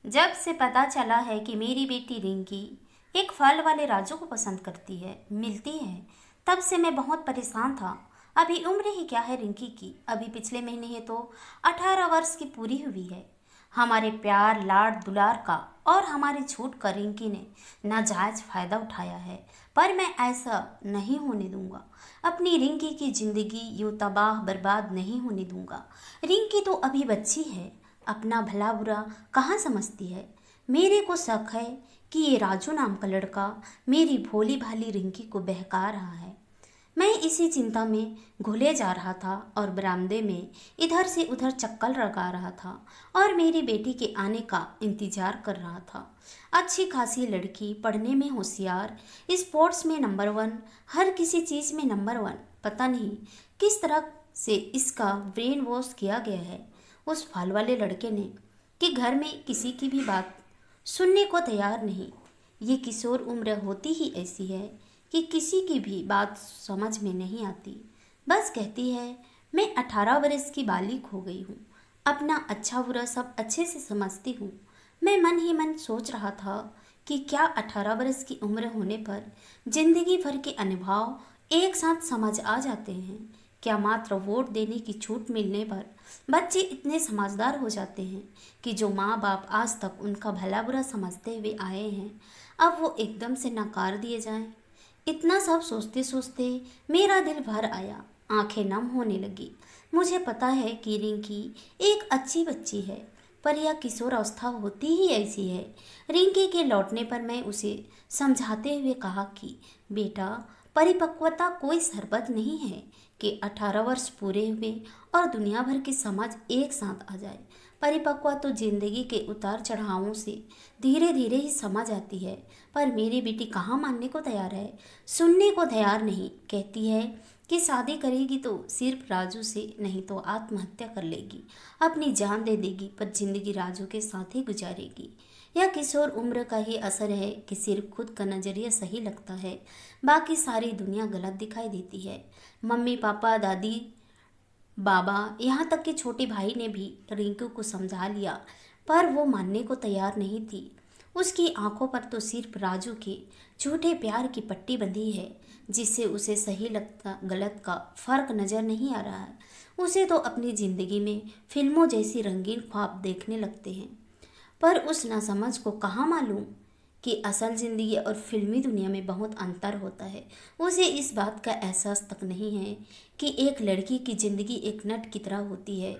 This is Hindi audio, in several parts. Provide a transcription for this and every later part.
जब से पता चला है कि मेरी बेटी रिंकी एक फल वाले राजू को पसंद करती है, मिलती है, तब से मैं बहुत परेशान था। अभी उम्र ही क्या है रिंकी की, अभी पिछले महीने ही तो 18 वर्ष की पूरी हुई है। हमारे प्यार लाड दुलार का और हमारी छूट का रिंकी ने नाजायज फायदा उठाया है, पर मैं ऐसा नहीं होने दूंगा। अपनी रिंकी की जिंदगी यूं तबाह बर्बाद नहीं होने दूंगा। रिंकी तो अभी बच्ची है, अपना भला बुरा कहाँ समझती है। मेरे को शक है कि ये राजू नाम का लड़का मेरी भोली भाली रिंकी को बहका रहा है। मैं इसी चिंता में घुले जा रहा था और बरामदे में इधर से उधर चक्कर लगा रहा था और मेरी बेटी के आने का इंतजार कर रहा था। अच्छी खासी लड़की, पढ़ने में होशियार, स्पोर्ट्स में नंबर वन, हर किसी चीज़ में नंबर वन। पता नहीं किस तरह से इसका ब्रेन वॉश किया गया है उस फल वाले लड़के ने, कि घर में किसी की भी बात सुनने को तैयार नहीं। ये किशोर उम्र होती ही ऐसी है कि किसी की भी बात समझ में नहीं आती। बस कहती है मैं 18 वर्ष की बालिग हो गई हूँ, अपना अच्छा बुरा सब अच्छे से समझती हूँ। मैं मन ही मन सोच रहा था कि क्या 18 वर्ष की उम्र होने पर जिंदगी भर के अनुभव एक साथ समझ आ जाते हैं? क्या मात्र वोट देने की छूट मिलने पर बच्चे इतने समझदार हो जाते हैं कि जो माँ बाप आज तक उनका भला बुरा समझते हुए आए हैं, अब वो एकदम से नकार दिए जाएं? इतना सब सोचते सोचते मेरा दिल भर आया, आंखें नम होने लगी। मुझे पता है कि रिंकी एक अच्छी बच्ची है, पर यह किशोर अवस्था होती ही ऐसी है। रिंकी के लौटने पर मैं उसे समझाते हुए कहा कि बेटा, परिपक्वता कोई शरबत नहीं है कि 18 वर्ष पूरे हुए और दुनिया भर की समझ एक साथ आ जाए। परिपक्वता तो जिंदगी के उतार चढ़ावों से धीरे धीरे ही समझ आती है। पर मेरी बेटी कहाँ मानने को तैयार है, सुनने को तैयार नहीं। कहती है कि शादी करेगी तो सिर्फ राजू से, नहीं तो आत्महत्या कर लेगी, अपनी जान दे देगी, पर जिंदगी राजू के साथ ही गुजारेगी। यह किशोर उम्र का ही असर है कि सिर्फ खुद का नज़रिया सही लगता है, बाकी सारी दुनिया गलत दिखाई देती है। मम्मी पापा दादी बाबा, यहाँ तक कि छोटे भाई ने भी रिंकू को समझा लिया, पर वो मानने को तैयार नहीं थी। उसकी आंखों पर तो सिर्फ राजू के झूठे प्यार की पट्टी बंधी है, जिससे उसे सही लगता गलत का फर्क नजर नहीं आ रहा है। उसे तो अपनी जिंदगी में फिल्मों जैसी रंगीन ख्वाब देखने लगते हैं, पर उस नासमझ को कहाँ मालूम कि असल ज़िंदगी और फिल्मी दुनिया में बहुत अंतर होता है। उसे इस बात का एहसास तक नहीं है कि एक लड़की की ज़िंदगी एक नट की तरह होती है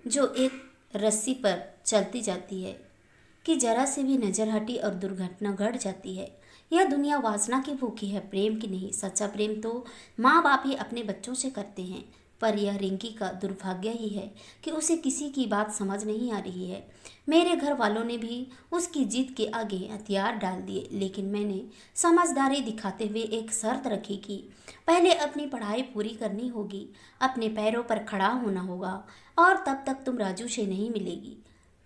जो एक रस्सी पर चलती जाती है, कि जरा से भी नज़र हटी और दुर्घटना घट जाती है। यह दुनिया वासना की भूखी है, प्रेम की नहीं। सच्चा प्रेम तो माँ बाप ही अपने बच्चों से करते हैं, पर यह रिंकी का दुर्भाग्य ही है कि उसे किसी की बात समझ नहीं आ रही है। मेरे घर वालों ने भी उसकी जिद के आगे हथियार डाल दिए, लेकिन मैंने समझदारी दिखाते हुए एक शर्त रखी कि पहले अपनी पढ़ाई पूरी करनी होगी, अपने पैरों पर खड़ा होना होगा, और तब तक तुम राजू से नहीं मिलेगी,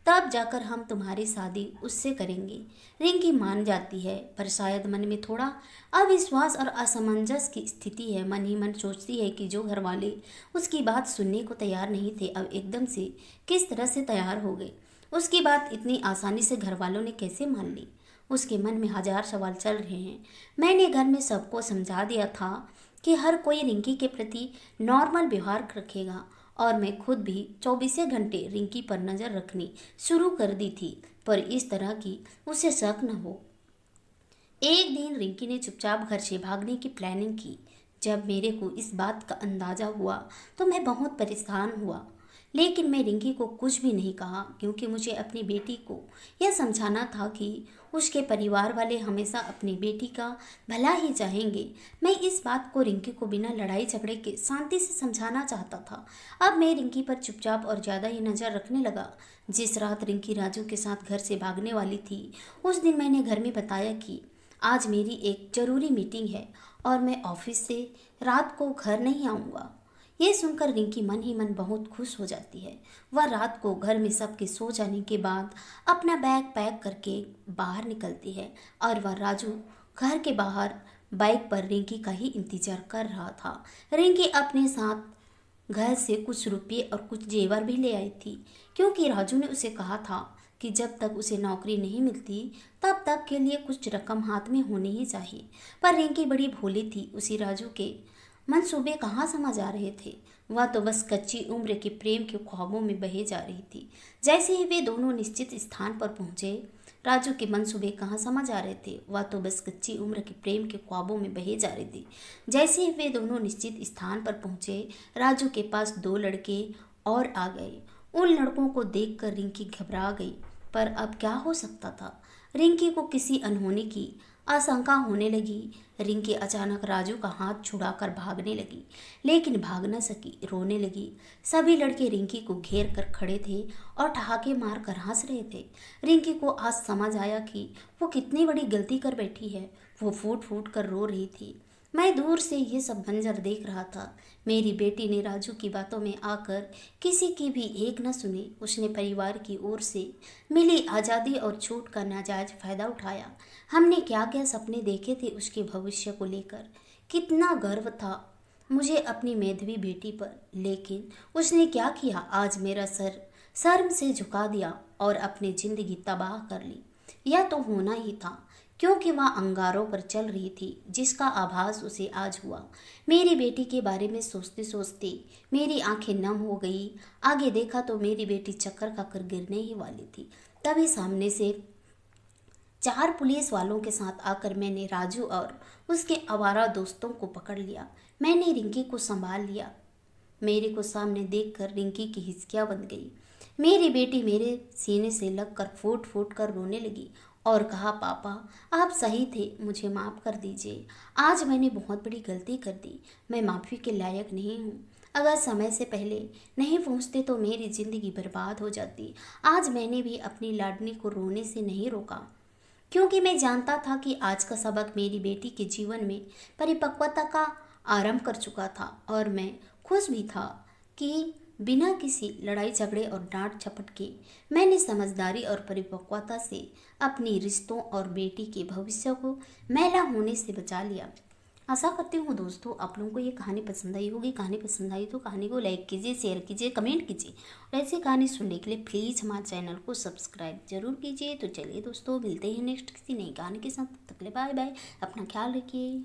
तब जाकर हम तुम्हारी शादी उससे करेंगे। रिंकी मान जाती है, पर शायद मन में थोड़ा अविश्वास और असमंजस की स्थिति है। मन ही मन सोचती है कि जो घर वाले उसकी बात सुनने को तैयार नहीं थे, अब एकदम से किस तरह से तैयार हो गए। उसकी बात इतनी आसानी से घर वालों ने कैसे मान ली? उसके मन में हजार सवाल चल रहे हैं। मैंने घर में सबको समझा दिया था कि हर कोई रिंकी के प्रति नॉर्मल व्यवहार रखेगा, और मैं खुद भी 24 घंटे रिंकी पर नज़र रखनी शुरू कर दी थी, पर इस तरह की उसे शक न हो। एक दिन रिंकी ने चुपचाप घर से भागने की प्लानिंग की। जब मेरे को इस बात का अंदाज़ा हुआ तो मैं बहुत परेशान हुआ, लेकिन मैं रिंकी को कुछ भी नहीं कहा, क्योंकि मुझे अपनी बेटी को यह समझाना था कि उसके परिवार वाले हमेशा अपनी बेटी का भला ही चाहेंगे। मैं इस बात को रिंकी को बिना लड़ाई झगड़े के शांति से समझाना चाहता था। अब मैं रिंकी पर चुपचाप और ज़्यादा ही नज़र रखने लगा। जिस रात रिंकी राजू के साथ घर से भागने वाली थी, उस दिन मैंने घर में बताया कि आज मेरी एक ज़रूरी मीटिंग है और मैं ऑफिस से रात को घर नहीं आऊँगा। ये सुनकर रिंकी मन ही मन बहुत खुश हो जाती है। वह रात को घर में सबके सो जाने के बाद अपना बैग पैक करके बाहर निकलती है, और वह राजू घर के बाहर बाइक पर रिंकी का ही इंतजार कर रहा था। रिंकी अपने साथ घर से कुछ रुपये और कुछ जेवर भी ले आई थी, क्योंकि राजू ने उसे कहा था कि जब तक उसे नौकरी नहीं मिलती तब तक के लिए कुछ रकम हाथ में होनी ही चाहिए। पर रिंकी बड़ी भोली थी, उसी राजू के मंसूबे कहाँ समझ आ रहे थे। वह तो बस कच्ची उम्र के प्रेम के ख्वाबों में बहे जा रही थी। जैसे ही वे दोनों निश्चित स्थान पर पहुंचे, राजू के मंसूबे कहाँ समझ आ रहे थे। वह तो बस कच्ची उम्र के प्रेम के ख्वाबों में बहे जा रही थी। जैसे ही वे दोनों निश्चित स्थान पर पहुंचे, राजू के पास दो लड़के और आ गए। उन लड़कों को देखकर रिंकी घबरा गई। पर अब क्या हो सकता था। रिंकी को किसी अनहोनी की आशंका होने लगी। रिंकी अचानक राजू का हाथ छुड़ाकर भागने लगी, लेकिन भाग न सकी, रोने लगी। सभी लड़के रिंकी को घेर कर खड़े थे और ठहाके मार कर हंस रहे थे। रिंकी को आज समझ आया कि वो कितनी बड़ी गलती कर बैठी है। वो फूट फूट कर रो रही थी। मैं दूर से ये सब मंजर देख रहा था। मेरी बेटी ने राजू की बातों में आकर किसी की भी एक न सुनी। उसने परिवार की ओर से मिली आज़ादी और छूट का नाजायज फ़ायदा उठाया। हमने क्या क्या सपने देखे थे उसके भविष्य को लेकर। कितना गर्व था मुझे अपनी मेधावी बेटी पर, लेकिन उसने क्या किया। आज मेरा सर शर्म से झुका दिया और अपनी ज़िंदगी तबाह कर ली। यह तो होना ही था, क्योंकि वह अंगारों पर चल रही थी, जिसका आभास उसे आज हुआ। मेरी बेटी के बारे में सोचते सोचते मेरी आंखें नम हो गई। आगे देखा तो मेरी बेटी चक्कर खाकर गिरने ही वाली थी। तभी सामने से 4 पुलिस वालों के साथ आकर मैंने राजू और उसके आवारा दोस्तों को पकड़ लिया। मैंने रिंकी को संभाल लिया। मेरे को सामने देखकर रिंकी की हिचकियां बंध गई। मेरी बेटी मेरे सीने से लगकर फूट फूट कर रोने लगी और कहा, पापा आप सही थे, मुझे माफ़ कर दीजिए। आज मैंने बहुत बड़ी गलती कर दी। मैं माफ़ी के लायक नहीं हूँ। अगर समय से पहले नहीं पहुँचते तो मेरी ज़िंदगी बर्बाद हो जाती। आज मैंने भी अपनी लाडली को रोने से नहीं रोका, क्योंकि मैं जानता था कि आज का सबक मेरी बेटी के जीवन में परिपक्वता का आरंभ कर चुका था। और मैं खुश भी था कि बिना किसी लड़ाई झगड़े और डांट झपट के मैंने समझदारी और परिपक्वता से अपनी रिश्तों और बेटी के भविष्य को मैला होने से बचा लिया। आशा करती हूँ दोस्तों आप लोगों को ये कहानी पसंद आई होगी। कहानी पसंद आई तो कहानी को लाइक कीजिए, शेयर कीजिए, कमेंट कीजिए और ऐसी कहानी सुनने के लिए प्लीज़ हमारे चैनल को सब्सक्राइब जरूर कीजिए। तो चलिए दोस्तों, मिलते हैं नेक्स्ट किसी नई कहानी के साथ। तब तक के लिए बाय बाय, अपना ख्याल रखिए।